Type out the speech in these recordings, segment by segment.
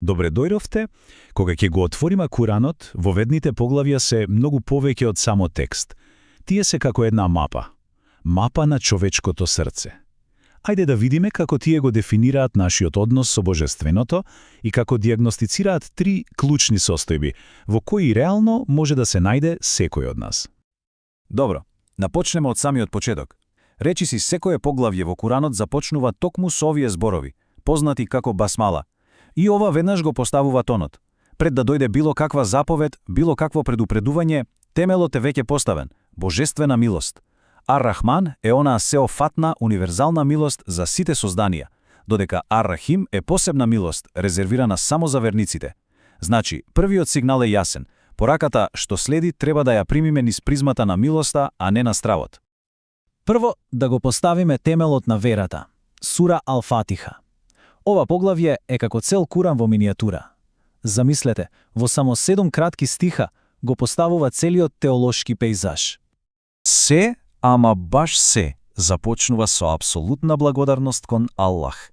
Добре дојдовте. Кога ќе го отвориме Куранот, во ведните поглавја се многу повеќе од само текст. Тие се како една мапа. Мапа на човечкото срце. Ајде да видиме како тие го дефинираат нашиот однос со Божественото и како диагностицираат три клучни состојби, во кои реално може да се најде секој од нас. Добро, напочнеме од самиот почеток. Речиси секое поглавје во Куранот започнува токму со овие зборови, познати како басмала. И ова веднаш го поставува тонот. Пред да дојде било каква заповед, било какво предупредување, темелот е веќе поставен – божествена милост. Ар-Рахман е онаа сеофатна, универзална милост за сите созданија, додека Ар-Рахим е посебна милост, резервирана само за верниците. Значи, првиот сигнал е јасен. Пораката што следи треба да ја примиме низ призмата на милоста, а не на стравот. Прво, да го поставиме темелот на верата. Сура Ал-Фатиха. Ова поглавје е како цел Куран во минијатура. Замислете, во само 7 кратки стиха го поставува целиот теолошки пејзаж. Се, ама баш се, започнува со апсолутна благодарност кон Аллах.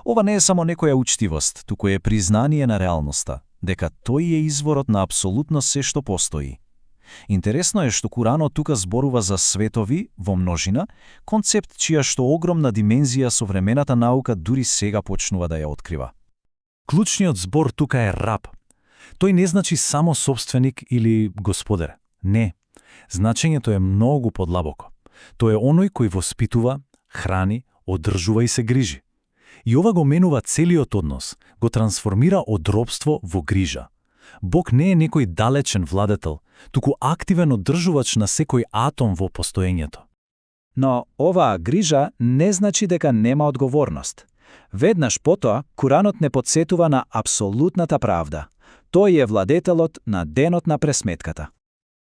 Ова не е само некоја учтивост, туку е признание на реалноста, дека тој е изворот на апсолутно се што постои. Интересно е што Куранот тука зборува за светови во множина, концепт чија што огромна димензија современата наука дури сега почнува да ја открива. Клучниот збор тука е раб. Тој не значи само собственик или господар. Не. Значењето е многу подлабоко. Тој е оној кој воспитува, храни, одржува и се грижи. И ова го менува целиот однос, го трансформира од робство во грижа. Бог не е некој далечен владетел, туку активен одржувач на секој атом во постоењето. Но оваа грижа не значи дека нема одговорност. Веднаш потоа, Куранот не подсетува на апсолутната правда. Тој е владетелот на денот на пресметката.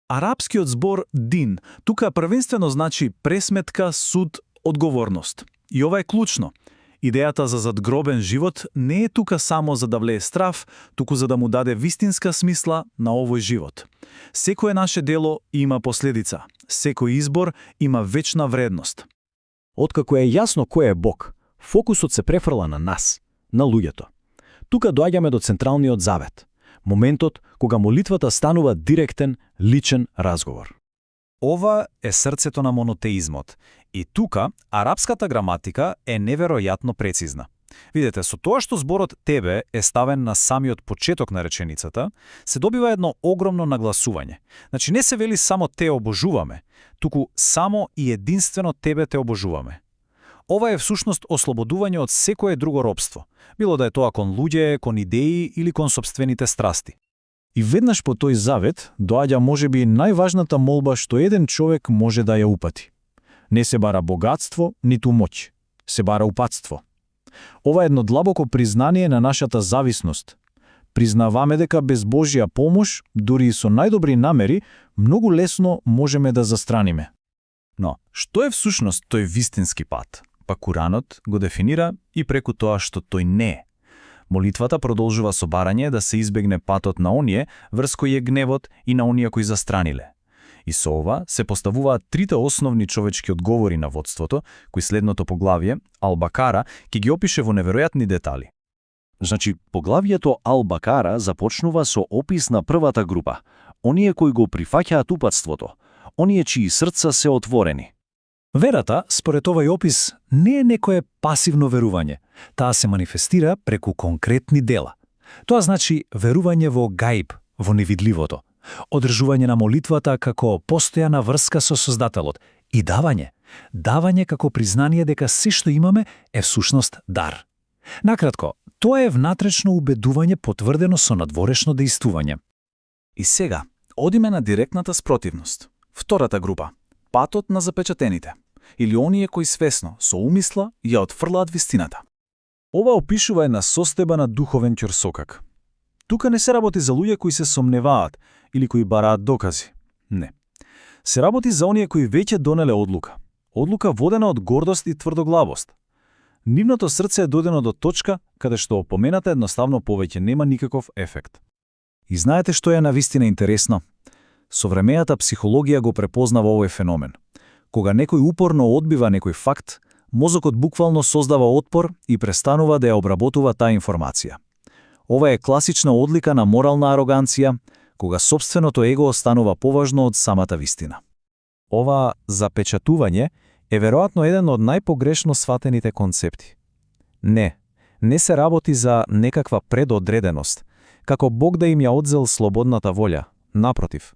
Арапскиот збор дин тука првенствено значи пресметка, суд, одговорност. И ова е клучно. Идејата за задгробен живот не е тука само за да влее страв, туку за да му даде вистинска смисла на овој живот. Секое наше дело има последица. Секој избор има вечна вредност. Откако е јасно кој е Бог, фокусот се префрла на нас, на луѓето. Тука доаѓаме до централниот завет. Моментот кога молитвата станува директен, личен разговор. Ова е срцето на монотеизмот. И тука, арапската граматика е неверојатно прецизна. Видете, со тоа што зборот тебе е ставен на самиот почеток на реченицата, се добива едно огромно нагласување. Значи не се вели само те обожуваме, туку само и единствено тебе те обожуваме. Ова е всушност ослободување од секое друго робство, било да е тоа кон луѓе, кон идеи или кон сопствените страсти. И веднаш по тој завет доаѓа можеби најважната молба што еден човек може да ја упати. Не се бара богатство, ниту моќ, се бара упатство. Ова е едно длабоко признание на нашата зависност. Признаваме дека без Божја помош, дури и со најдобри намери, многу лесно можеме да застраниме. Но, што е всушност тој вистински пат? Па Куранот го дефинира и преку тоа што тој не е. Молитвата продолжува со барање да се избегне патот на оние врз кои е гневот и на оние кои застраниле. И со ова се поставуваат трите основни човечки одговори на водството, кои следното поглавје, Ал-Бакара, ќе ги опише во неверојатни детали. Значи, поглавието Ал-Бакара започнува со опис на првата група, оние кои го прифаќаат упатството, оние чии срца се отворени. Верата, според овој опис, не е некое пасивно верување. Таа се манифестира преку конкретни дела. Тоа значи верување во гаиб, во невидливото, одржување на молитвата како постојана врска со Создателот и давање. Давање како признание дека се што имаме е всушност дар. Накратко, тоа е внатрешно убедување потврдено со надворешно дејствување. И сега, одиме на директната спротивност. Втората група – патот на запечатените, или оние кои свесно, со умисла, ја отфрлаат вистината. Ова опишува една состојба на духовен ќорсокак. Тука не се работи за луѓе кои се сомневаат или кои бараат докази. Не. Се работи за оние кои веќе донеле одлука. Одлука водена од гордост и тврдоглавост. Нивното срце е додено до точка каде што опомената едноставно повеќе нема никаков ефект. И знаете што е навистина интересно? Современата психологија го препознава овој феномен. Кога некој упорно одбива некој факт, мозокот буквално создава отпор и престанува да ја обработува таа информација. Ова е класична одлика на морална ароганција, кога сопственото его останува поважно од самата вистина. Ова запечатување е веројатно еден од најпогрешно сватените концепти. Не се работи за некаква предодреденост, како Бог да им ја одзел слободната волја, напротив.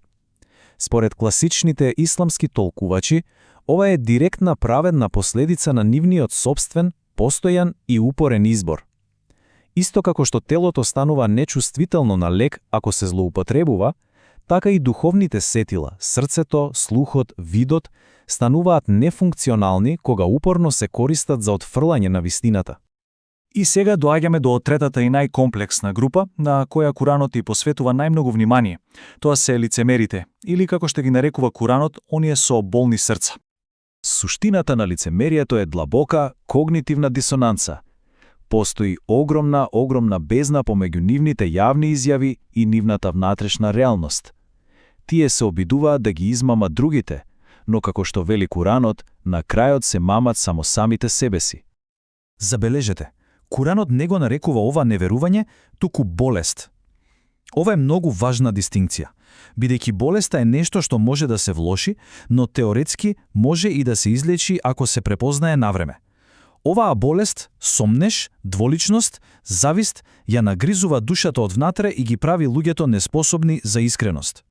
Според класичните исламски толкувачи, ова е директна праведна последица на нивниот сопствен, постојан и упорен избор. Исто како што телото станува нечувствително на лек ако се злоупотребува, така и духовните сетила, срцето, слухот, видот, стануваат нефункционални кога упорно се користат за отфрлање на вистината. И сега доаѓаме до третата и најкомплексна група, на која Куранот и посветува најмногу внимание. Тоа се лицемерите, или како што ги нарекува Куранот, оние со болни срца. Суштината на лицемерието е длабока когнитивна дисонанца. Постои огромна бездна помеѓу нивните јавни изјави и нивната внатрешна реалност. Тие се обидуваат да ги измамат другите, но како што вели Куранот, на крајот се мамат само самите себе си. Забележете, Куранот не го нарекува ова неверување, туку болест. Ова е многу важна дистинкција, бидејќи болеста е нешто што може да се влоши, но теоретски може и да се излечи ако се препознае навреме. Оваа болест, сомнеш, дволичност, завист, ја нагризува душата од внатре и ги прави луѓето неспособни за искреност.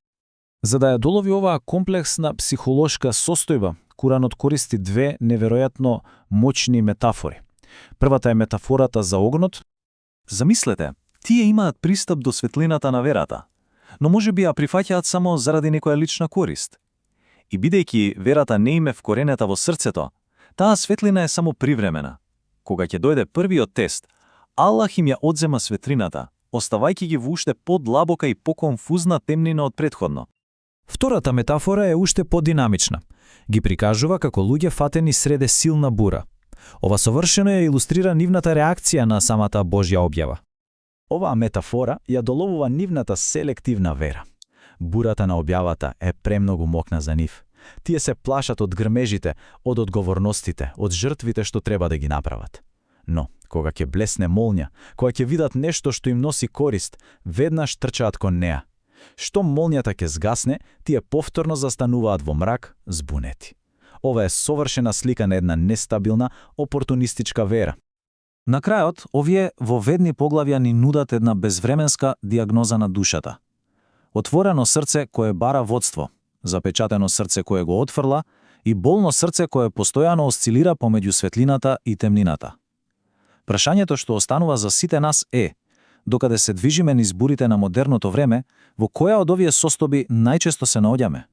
За да ја долови оваа комплексна психолошка состојба, Куранот користи две неверојатно моćни метафори. Првата е метафората за огнот. Замислете, тие имаат пристап до светлината на верата, но може би ја прифаќаат само заради некоја лична корист. И бидејќи верата не им е вкоренета во срцето, таа светлина е само привремена. Кога ќе дојде првиот тест, Аллах им ја одзема светлината, оставајќи ги во уште подлабока и поконфузна темнина од претходно. Втората метафора е уште подинамична. Ги прикажува како луѓе фатени среде силна бура. Ова совршено ја илустрира нивната реакција на самата Божја објава. Оваа метафора ја доловува нивната селективна вера. Бурата на објавата е премногу мокна за нив. Тие се плашат од грмежите, од одговорностите, од жртвите што треба да ги направат. Но, кога ќе блесне молња, кога ќе видат нешто што им носи корист, веднаш трчаат кон неа. Што молњата ќе згасне, тие повторно застануваат во мрак, збунети. Ова е совршена слика на една нестабилна, опортунистичка вера. На крајот, овие воведни поглавја ни нудат една безвременска диагноза на душата. Отворено срце кое бара водство, запечатено срце кое го отфрла и болно срце кое постојано осцилира помеѓу светлината и темнината. Прашањето што останува за сите нас е, докаде се движиме низ бурите на модерното време, во која од овие состојби најчесто се наоѓаме?